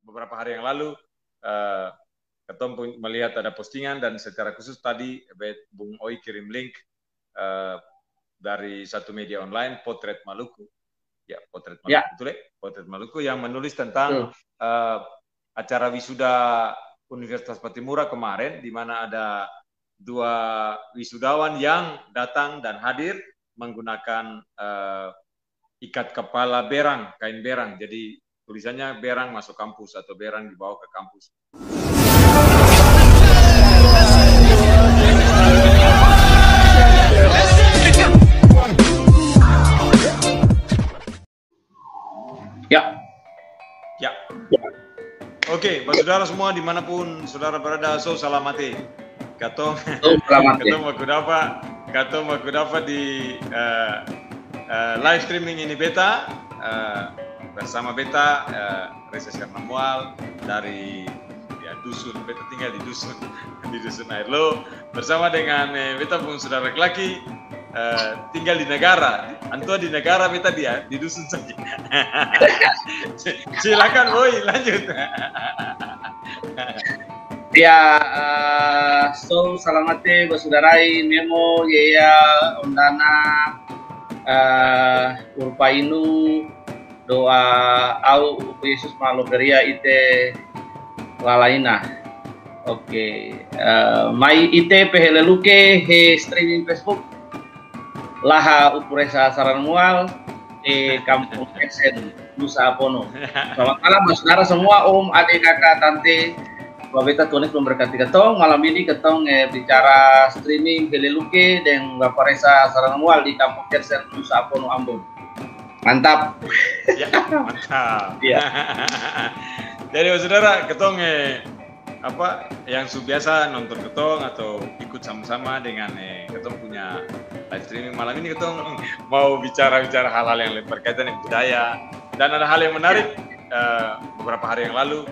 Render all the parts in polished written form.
beberapa hari yang lalu Ketom melihat ada postingan dan secara khusus tadi Bung Oi kirim link dari satu media online, Potret Maluku. Ya, Potret Maluku, ya. Betul ya? Potret Maluku yang menulis tentang acara wisuda Universitas Patimura kemarin, di mana ada 2 wisudawan yang datang dan hadir menggunakan ikat kepala berang, kain berang. Jadi tulisannya berang masuk kampus atau berang dibawa ke kampus. Ya. Oke, saudara semua dimanapun saudara berada, salamate. Katong aku dapat di live streaming ini beta bersama beta Reza Syarnamual dari dusun. Beta tinggal di dusun Airlo bersama dengan beta pun saudara laki tinggal di negara. Antua di negara, beta di dusun saja. Silakan Boy, lanjut. Ya, salamate basudarai Memo ya Ondana Urpainu doa au Yesus malogeria ite lalaina. Oke, mai ite peheleluke he streaming Facebook laha upuresa Syarnamual Kampung Eksen Nusa Apono. Selamat malam saudara semua, om, adik, kakak, tante. Beta Tuhan memberkati ketong. Malam ini ketong bicara streaming Heleluke dan Bapak Reza Syarnamual di Kampung Eksen Nusa Apono Ambon. Mantap. Ya, mantap. Ya. Jadi saudara, ketong yang biasa nonton ketong atau ikut sama-sama dengan ketong punya live streaming malam ini, ketong mau bicara hal-hal yang berkaitan dengan budaya. Dan ada hal yang menarik, beberapa hari yang lalu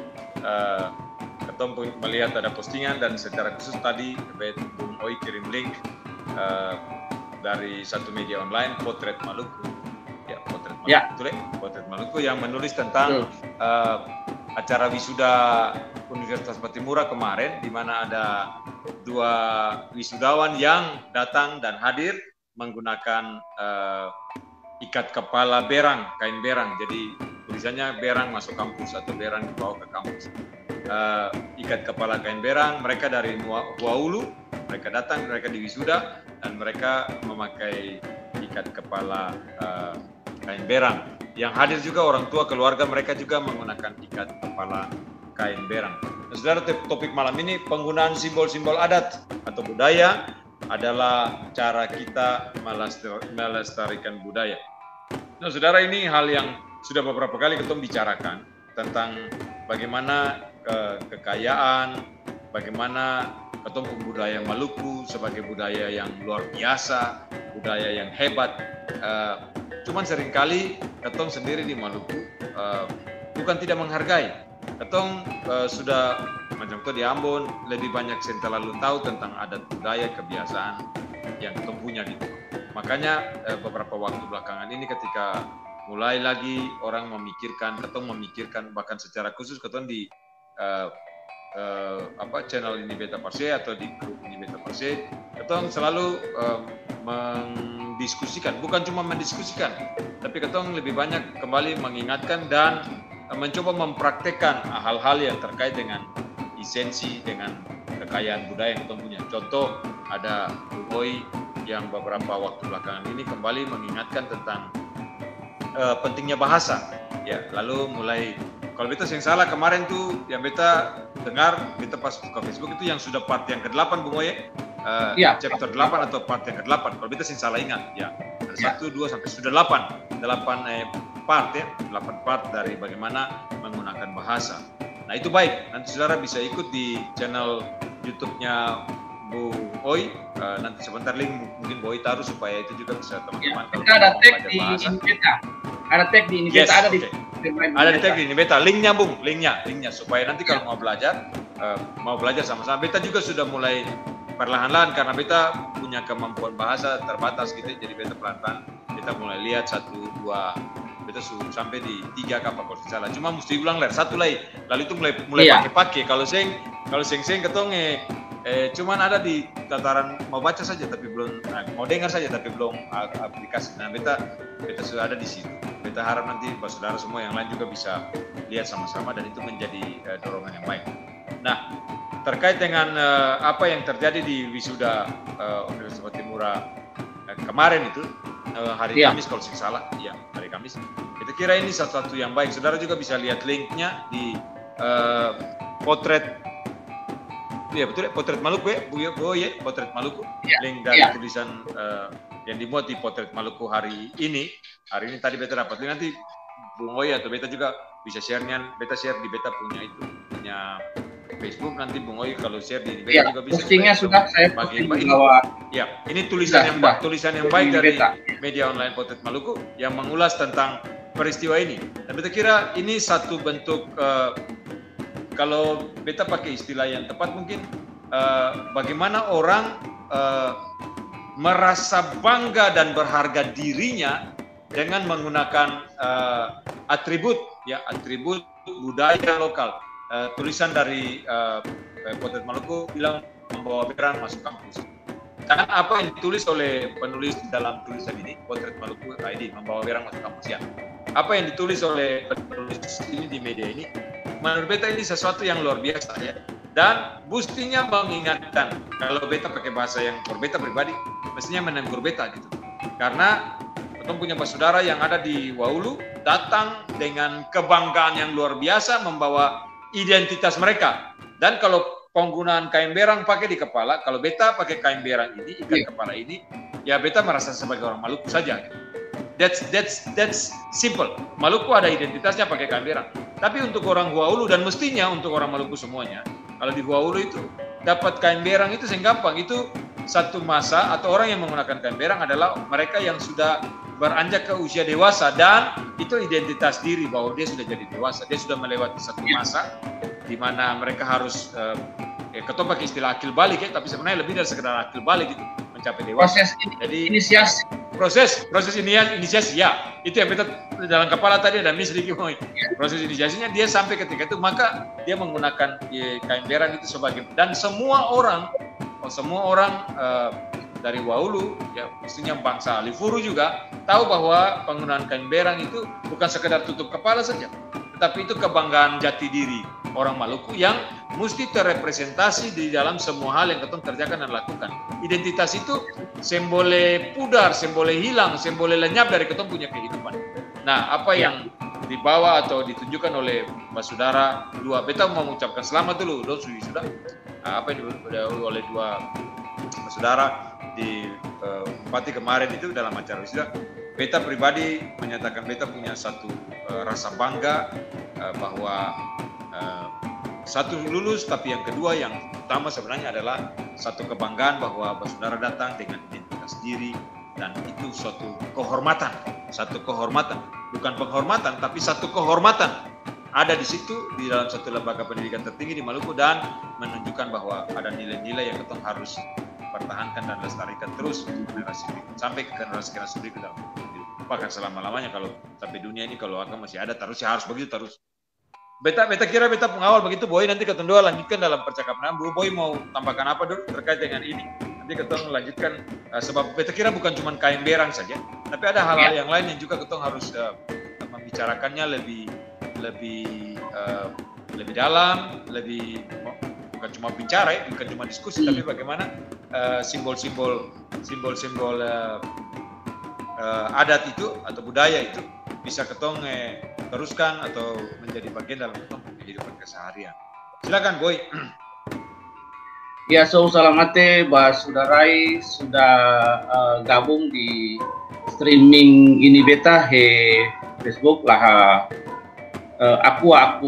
ketong melihat ada postingan dan secara khusus tadi Bung Oi kirim link dari satu media online, Potret Maluku. Ya, Potret Maluku. Ya. Betul ya? Potret Maluku yang menulis tentang acara wisuda Universitas Patimura kemarin, di mana ada 2 wisudawan yang datang dan hadir menggunakan ikat kepala berang, kain berang. Jadi tulisannya berang masuk kampus atau berang dibawa ke kampus. Ikat kepala kain berang, mereka dari Huaulu, mereka datang, mereka di wisuda dan mereka memakai ikat kepala kain berang. Yang hadir juga orang tua keluarga mereka juga menggunakan ikat kepala kain berang. Nah, saudara, topik malam ini penggunaan simbol-simbol adat atau budaya adalah cara kita melestarikan budaya. Nah, saudara, ini hal yang sudah beberapa kali kita bicarakan tentang bagaimana kekayaan, bagaimana ketemu budaya Maluku sebagai budaya yang luar biasa, budaya yang hebat. Cuman seringkali ketong sendiri di Maluku bukan tidak menghargai. Ketong sudah macam itu di Ambon lebih banyak terlalu tahu tentang adat budaya kebiasaan yang ketong punya gitu. Makanya beberapa waktu belakangan ini ketika mulai lagi orang ketong memikirkan bahkan secara khusus ketong di channel ini Beta Parse atau di grup ini Beta Parse, ketong selalu mendiskusikan, bukan cuma mendiskusikan, tapi ketong lebih banyak kembali mengingatkan dan mencoba mempraktekkan hal-hal yang terkait dengan esensi, dengan kekayaan budaya yang ketong punya. Contoh, ada Bung Oi yang beberapa waktu belakangan ini kembali mengingatkan tentang pentingnya bahasa. Ya, lalu mulai, kalau beta yang salah kemarin tuh yang beta dengar, beta pas buka Facebook itu yang sudah part yang ke-8 Bung Oi, chapter 8 atau part yang ke-8. Kalau beta yang salah ingat, ya. Ada 1, 2 sampai sudah 8 part ya, 8 part dari bagaimana menggunakan bahasa. Nah, itu baik. Nanti saudara bisa ikut di channel YouTube-nya Bu Oi. Nanti sebentar link mungkin Bu Oi taruh supaya itu juga bisa teman-teman. Kita ada tag di Inibeta. Ada tag di Inibeta, ada di ada di tag di Inibeta. Linknya Bung, linknya supaya nanti kalau mau belajar sama-sama. Beta juga sudah mulai perlahan-lahan karena beta punya kemampuan bahasa terbatas gitu, jadi beta pelan-pelan kita mulai lihat 1, 2 beta sampai di 3 kapal kalau tidak salah. Cuma mesti ulang ler satu lagi. Lalu itu mulai pakai. Kalau seng ketong cuman ada di tataran mau baca saja tapi belum mau dengar saja tapi belum aplikasi. Nah, beta sudah ada di situ. Beta harap nanti saudara semua yang lain juga bisa lihat sama-sama dan itu menjadi dorongan yang baik. Nah, terkait dengan apa yang terjadi di wisuda Universitas Patimura kemarin itu hari Kamis kalau tidak salah, ya hari Kamis. Kita kira ini satu yang baik. Saudara juga bisa lihat linknya di potret. Ya betul, potret Maluku ya, potret Maluku. Link dari tulisan yang dimuat di potret Maluku hari ini. Hari ini tadi beta dapat. Nanti Bung Oy atau beta juga bisa share-nya. Beta share di beta punya Facebook. Nanti Bung Oy kalau share di beta juga bisa. Postingnya sudah saya posting bahwa. Ya, ini tulisan yang baik dari media online potret Maluku yang mengulas tentang peristiwa ini. Dan beta kira ini satu bentuk kalau beta pakai istilah yang tepat mungkin bagaimana orang merasa bangga dan berharga dirinya dengan menggunakan atribut budaya lokal. Tulisan dari potret Maluku bilang membawa berang masuk kampus. Dan apa yang ditulis oleh penulis dalam tulisan ini potret Maluku ID membawa berang masuk kampus ya. Apa yang ditulis oleh penulis ini di media ini menurut beta ini sesuatu yang luar biasa ya. Dan mestinya mengingatkan, kalau beta pakai bahasa yang beta pribadi, mestinya menegur beta gitu. Karena kita punya saudara yang ada di Waulu datang dengan kebanggaan yang luar biasa membawa identitas mereka. Dan kalau penggunaan kain berang pakai di kepala, kalau beta pakai kain berang ini, ikat kepala ini, ya beta merasa sebagai orang Maluku saja gitu. That's simple. Maluku ada identitasnya pakai kain berang. Tapi untuk orang Huaulu dan mestinya untuk orang Maluku semuanya, kalau di Huaulu itu dapat kain berang itu gampang. Itu satu masa atau orang yang menggunakan kain berang adalah mereka yang sudah beranjak ke usia dewasa dan itu identitas diri bahwa dia sudah jadi dewasa. Dia sudah melewati satu masa di mana mereka harus ketua pakai istilah akil balik ya, tapi sebenarnya lebih dari sekedar akil balik gitu, mencapai dewasa. Proses inisiasi ya, itu yang beta dalam kepala tadi ada sedikit proses inisiasinya dia sampai ketika itu maka dia menggunakan kain berang itu sebagai dan semua orang dari Waulu ya mestinya bangsa Lifuru juga tahu bahwa penggunaan kain berang itu bukan sekedar tutup kepala saja, tetapi itu kebanggaan jati diri orang Maluku yang mesti terrepresentasi di dalam semua hal yang ketong kerjakan dan lakukan. Identitas itu sembole pudar, sembole hilang, sembole lenyap dari ketong punya kehidupan. Nah, apa yang dibawa atau ditunjukkan oleh Mbak Saudara dua, beta mau mengucapkan selamat dulu, sudah. Apa yang dibawa oleh dua Mbak Saudara di Bupati kemarin itu dalam acara wisuda, beta pribadi menyatakan beta punya satu rasa bangga bahwa satu lulus, tapi yang kedua yang utama sebenarnya adalah satu kebanggaan bahwa saudara datang dengan identitas diri dan itu suatu kehormatan, bukan penghormatan tapi satu kehormatan ada di situ di dalam satu lembaga pendidikan tertinggi di Maluku dan menunjukkan bahwa ada nilai-nilai yang kita harus pertahankan dan lestarikan terus generasi sampai ke generasi berikutnya. Bahkan selama-lamanya kalau sampai dunia ini kalau akan masih ada terus ya harus begitu terus. Beta kira beta pengawal begitu, Boy nanti ketemu lanjutkan dalam percakapan. Boy mau tambahkan apa dulu terkait dengan ini? Nanti ketemu lanjutkan sebab beta kira bukan cuma kain berang saja, tapi ada hal-hal yang lain yang juga ketemu harus membicarakannya lebih dalam, bukan cuma bicara, bukan cuma diskusi, tapi bagaimana simbol-simbol adat itu atau budaya itu bisa ketong teruskan atau menjadi bagian dalam kehidupan keseharian. Silakan Boy. Ya, salamate Mbak Sudarai sudah gabung di streaming ini beta he Facebook lah aqua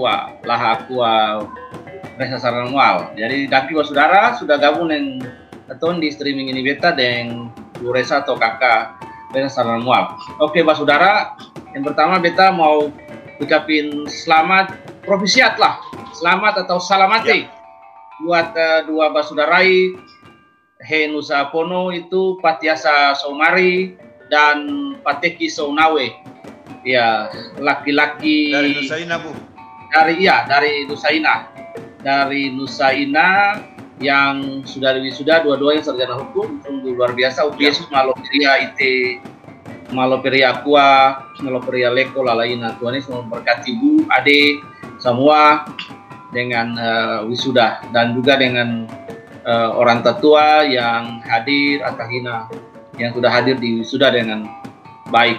Resa Saranwal. Jadi tapi Mbak Saudara sudah gabung dengan keton di streaming ini beta dengan Bu Resa atau kakak Resa Saranwal. Oke Mbak Saudara, yang pertama beta mau ucapin selamat profisiat lah, selamat atau salamate buat dua basudarai he Nusa Pono itu Patiasa Somari dan Pateki Sounawe ya laki-laki dari Nusaina, Bu. Dari Nusaina. Dari Nusaina yang sudah wisuda, dua-duanya sarjana hukum, sungguh luar biasa. Yesus maloperia ite maloperia aqua, maloperia leko lalaina. Tuhan Yesus memberkati Bu, Ade, semua dengan wisuda, dan juga dengan orang tetua yang hadir, Atahina yang sudah hadir di wisuda dengan baik.